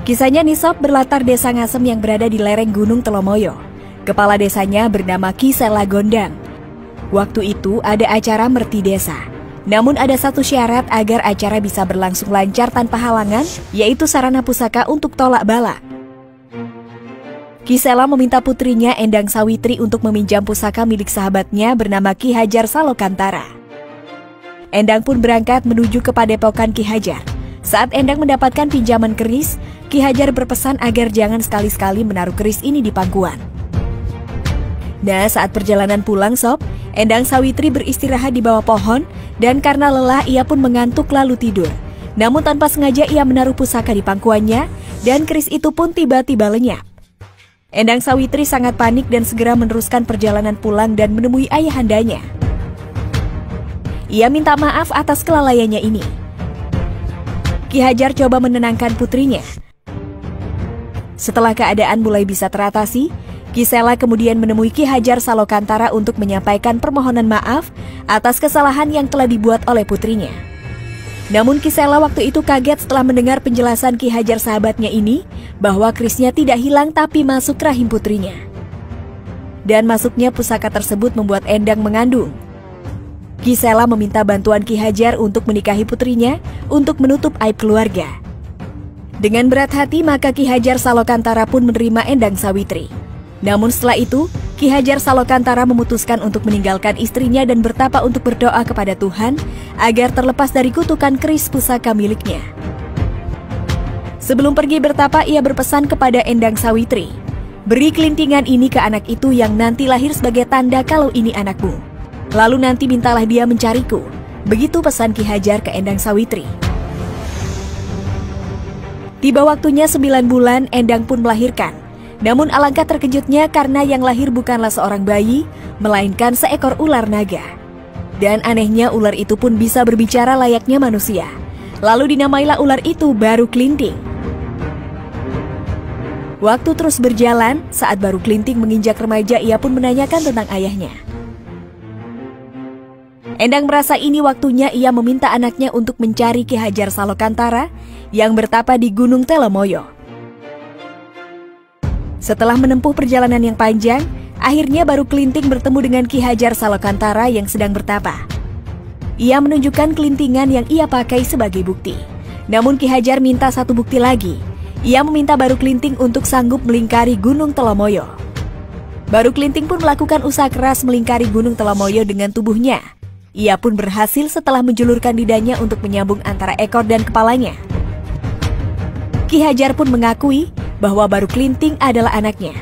Kisahnya Nisop berlatar desa Ngasem yang berada di lereng Gunung Telomoyo. Kepala desanya bernama Ki Sela Gondang. Waktu itu ada acara merti desa. Namun ada satu syarat agar acara bisa berlangsung lancar tanpa halangan, yaitu sarana pusaka untuk tolak bala. Ki Sela meminta putrinya Endang Sawitri untuk meminjam pusaka milik sahabatnya bernama Ki Hajar Salokantara. Endang pun berangkat menuju ke padepokan Ki Hajar. Saat Endang mendapatkan pinjaman keris, Ki Hajar berpesan agar jangan sekali-sekali menaruh keris ini di pangkuan. Nah, saat perjalanan pulang Sob, Endang Sawitri beristirahat di bawah pohon dan karena lelah ia pun mengantuk lalu tidur. Namun tanpa sengaja ia menaruh pusaka di pangkuannya dan keris itu pun tiba-tiba lenyap. Endang Sawitri sangat panik dan segera meneruskan perjalanan pulang dan menemui ayahandanya. Ia minta maaf atas kelalaiannya ini. Ki Hajar coba menenangkan putrinya. Setelah keadaan mulai bisa teratasi, Ki Sela kemudian menemui Ki Hajar Salokantara untuk menyampaikan permohonan maaf atas kesalahan yang telah dibuat oleh putrinya. Namun Ki Sela waktu itu kaget setelah mendengar penjelasan Ki Hajar sahabatnya ini bahwa kerisnya tidak hilang tapi masuk rahim putrinya. Dan masuknya pusaka tersebut membuat Endang mengandung. Ki Sela meminta bantuan Ki Hajar untuk menikahi putrinya untuk menutup aib keluarga. Dengan berat hati maka Ki Hajar Salokantara pun menerima Endang Sawitri. Namun setelah itu, Ki Hajar Salokantara memutuskan untuk meninggalkan istrinya dan bertapa untuk berdoa kepada Tuhan agar terlepas dari kutukan keris pusaka miliknya. Sebelum pergi bertapa, ia berpesan kepada Endang Sawitri, "Beri kelintingan ini ke anak itu yang nanti lahir sebagai tanda kalau ini anakmu. Lalu nanti mintalah dia mencariku." Begitu pesan Ki Hajar ke Endang Sawitri. Tiba waktunya 9 bulan, Endang pun melahirkan. Namun alangkah terkejutnya karena yang lahir bukanlah seorang bayi, melainkan seekor ular naga. Dan anehnya ular itu pun bisa berbicara layaknya manusia. Lalu dinamailah ular itu Baru Klinting. Waktu terus berjalan, saat Baru Klinting menginjak remaja ia pun menanyakan tentang ayahnya. Endang merasa ini waktunya ia meminta anaknya untuk mencari Ki Hajar Salokantara yang bertapa di Gunung Telomoyo. Setelah menempuh perjalanan yang panjang, akhirnya Baru Klinting bertemu dengan Ki Hajar Salokantara yang sedang bertapa. Ia menunjukkan kelintingan yang ia pakai sebagai bukti. Namun Ki Hajar minta satu bukti lagi. Ia meminta Baru Klinting untuk sanggup melingkari Gunung Telomoyo. Baru Klinting pun melakukan usaha keras melingkari Gunung Telomoyo dengan tubuhnya. Ia pun berhasil setelah menjulurkan lidahnya untuk menyambung antara ekor dan kepalanya. Ki Hajar pun mengakui bahwa Baru Klinting adalah anaknya.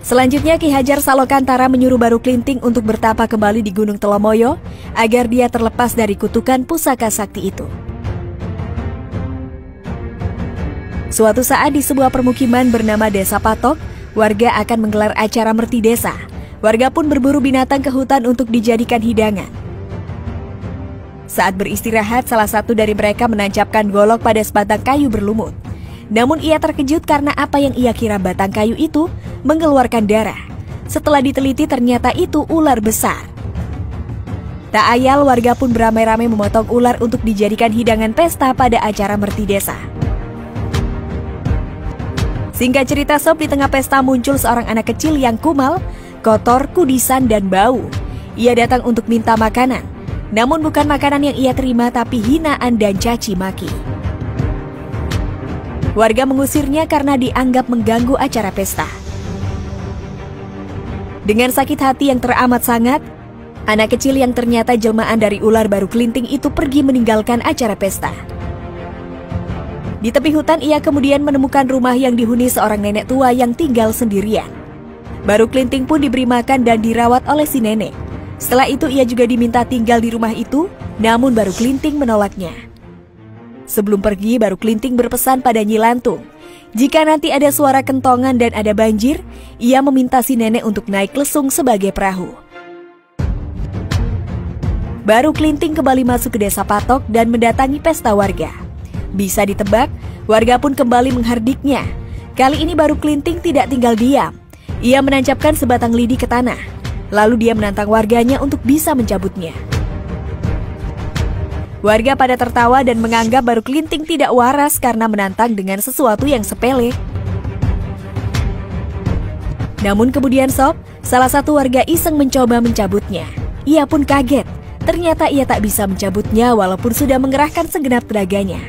Selanjutnya Ki Hajar Salokantara menyuruh Baru Klinting untuk bertapa kembali di Gunung Telomoyo agar dia terlepas dari kutukan pusaka sakti itu. Suatu saat di sebuah permukiman bernama Desa Patok, warga akan menggelar acara merti desa. Warga pun berburu binatang ke hutan untuk dijadikan hidangan. Saat beristirahat, salah satu dari mereka menancapkan golok pada sebatang kayu berlumut. Namun ia terkejut karena apa yang ia kira batang kayu itu mengeluarkan darah. Setelah diteliti ternyata itu ular besar. Tak ayal warga pun beramai-ramai memotong ular untuk dijadikan hidangan pesta pada acara merti desa. Singkat cerita Sob, di tengah pesta muncul seorang anak kecil yang kumal, kotor, kudisan, dan bau. Ia datang untuk minta makanan. Namun bukan makanan yang ia terima tapi hinaan dan caci maki. Warga mengusirnya karena dianggap mengganggu acara pesta. Dengan sakit hati yang teramat sangat, anak kecil yang ternyata jelmaan dari ular Baru Klinting itu pergi meninggalkan acara pesta. Di tepi hutan ia kemudian menemukan rumah yang dihuni seorang nenek tua yang tinggal sendirian. Baru Klinting pun diberi makan dan dirawat oleh si nenek. Setelah itu ia juga diminta tinggal di rumah itu, namun Baru Klinting menolaknya. Sebelum pergi, Baru Klinting berpesan pada Nyi Lantung, jika nanti ada suara kentongan dan ada banjir, ia meminta si nenek untuk naik lesung sebagai perahu. Baru Klinting kembali masuk ke Desa Patok dan mendatangi pesta warga. Bisa ditebak, warga pun kembali menghardiknya. Kali ini Baru Klinting tidak tinggal diam. Ia menancapkan sebatang lidi ke tanah. Lalu dia menantang warganya untuk bisa mencabutnya. Warga pada tertawa dan menganggap Baru Klinting tidak waras karena menantang dengan sesuatu yang sepele. Namun kemudian sob, salah satu warga iseng mencoba mencabutnya. Ia pun kaget, ternyata ia tak bisa mencabutnya walaupun sudah mengerahkan segenap tenaganya.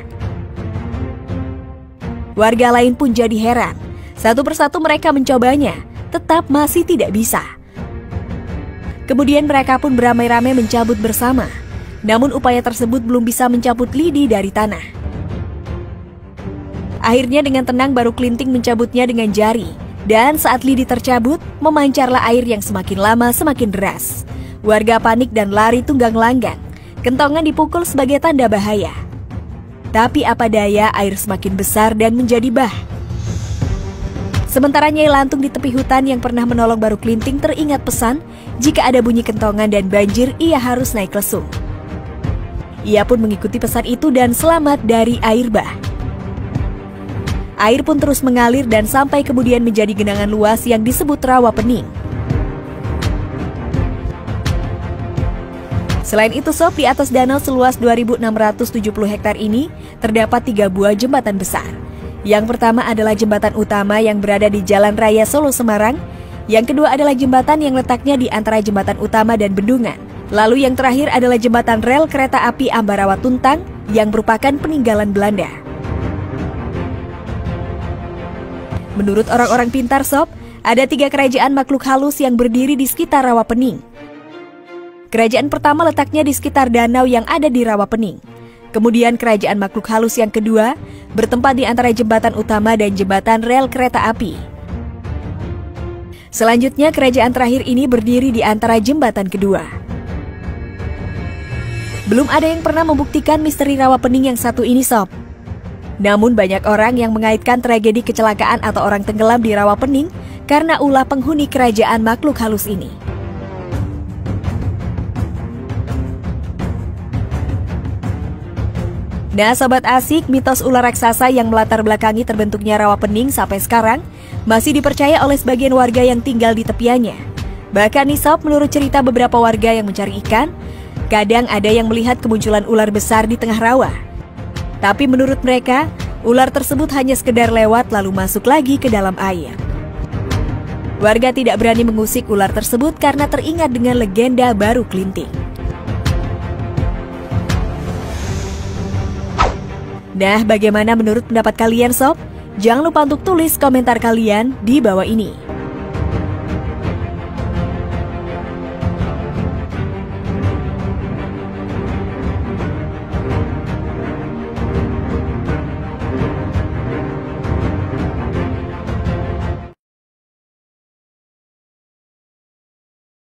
Warga lain pun jadi heran. Satu persatu mereka mencobanya, tetap masih tidak bisa. Kemudian mereka pun beramai-ramai mencabut bersama. Namun upaya tersebut belum bisa mencabut lidi dari tanah. Akhirnya dengan tenang Baru Klinting mencabutnya dengan jari. Dan saat lidi tercabut, memancarlah air yang semakin lama semakin deras. Warga panik dan lari tunggang langgang. Kentongan dipukul sebagai tanda bahaya. Tapi apa daya, air semakin besar dan menjadi bah. Sementara Nyai Lantung di tepi hutan yang pernah menolong Baru Klinting teringat pesan, jika ada bunyi kentongan dan banjir, ia harus naik lesung. Ia pun mengikuti pesan itu dan selamat dari air bah. Air pun terus mengalir dan sampai kemudian menjadi genangan luas yang disebut Rawa Pening. Selain itu sob, di atas danau seluas 2.670 hektar ini terdapat 3 buah jembatan besar. Yang pertama adalah jembatan utama yang berada di Jalan Raya Solo Semarang. Yang kedua adalah jembatan yang letaknya di antara jembatan utama dan bendungan. Lalu yang terakhir adalah jembatan rel kereta api Ambarawa Tuntang yang merupakan peninggalan Belanda. Menurut orang-orang pintar sob, ada 3 kerajaan makhluk halus yang berdiri di sekitar Rawa Pening. Kerajaan pertama letaknya di sekitar danau yang ada di Rawa Pening. Kemudian kerajaan makhluk halus yang kedua bertempat di antara jembatan utama dan jembatan rel kereta api. Selanjutnya kerajaan terakhir ini berdiri di antara jembatan kedua. Belum ada yang pernah membuktikan misteri Rawa Pening yang satu ini sob. Namun banyak orang yang mengaitkan tragedi kecelakaan atau orang tenggelam di Rawa Pening karena ulah penghuni kerajaan makhluk halus ini. Nah sobat asik, mitos ular raksasa yang melatar belakangi terbentuknya Rawa Pening sampai sekarang masih dipercaya oleh sebagian warga yang tinggal di tepiannya. Bahkan nih sob, menurut cerita beberapa warga yang mencari ikan, kadang ada yang melihat kemunculan ular besar di tengah rawa. Tapi menurut mereka, ular tersebut hanya sekedar lewat lalu masuk lagi ke dalam air. Warga tidak berani mengusik ular tersebut karena teringat dengan legenda Baru Klinting. Nah, bagaimana menurut pendapat kalian sob? Jangan lupa untuk tulis komentar kalian di bawah ini.